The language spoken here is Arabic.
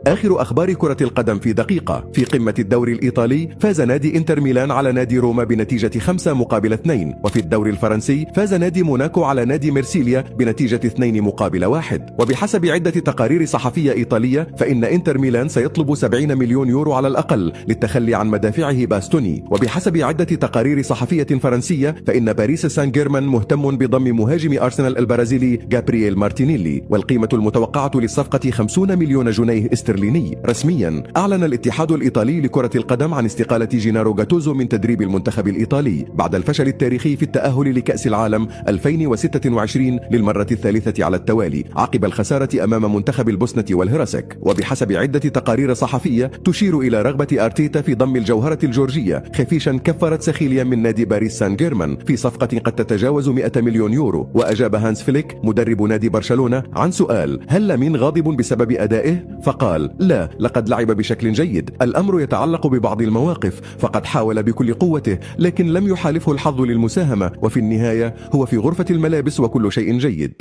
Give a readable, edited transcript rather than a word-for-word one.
آخر أخبار كرة القدم في دقيقة. في قمة الدوري الإيطالي فاز نادي إنتر ميلان على نادي روما بنتيجة 5-2، وفي الدوري الفرنسي فاز نادي موناكو على نادي ميرسيليا بنتيجة 2-1. وبحسب عدة تقارير صحفية إيطالية فإن إنتر ميلان سيطلب 70 مليون يورو على الأقل للتخلي عن مدافعه باستوني. وبحسب عدة تقارير صحفية فرنسية فإن باريس سان جيرمان مهتم بضم مهاجم أرسنال البرازيلي جابرييل مارتينيلي، والقيمة المتوقعة للصفقة 50 مليون جنيه استرليني. رسميا أعلن الاتحاد الإيطالي لكرة القدم عن استقالة جينارو غاتوزو من تدريب المنتخب الإيطالي بعد الفشل التاريخي في التأهل لكأس العالم 2026 للمرة الثالثة على التوالي عقب الخسارة أمام منتخب البوسنة والهرسك. وبحسب عدة تقارير صحفية تشير إلى رغبة أرتيتا في ضم الجوهرة الجورجية خفيشا كفرت سخيليا من نادي باريس سان جيرمان في صفقة قد تتجاوز 100 مليون يورو. وأجاب هانس فليك مدرب نادي برشلونة عن سؤال هل لامين غاضب بسبب أدائه؟ فقال لا، لقد لعب بشكل جيد، الأمر يتعلق ببعض المواقف، فقد حاول بكل قوته لكن لم يحالفه الحظ للمساهمة، وفي النهاية هو في غرفة الملابس وكل شيء جيد.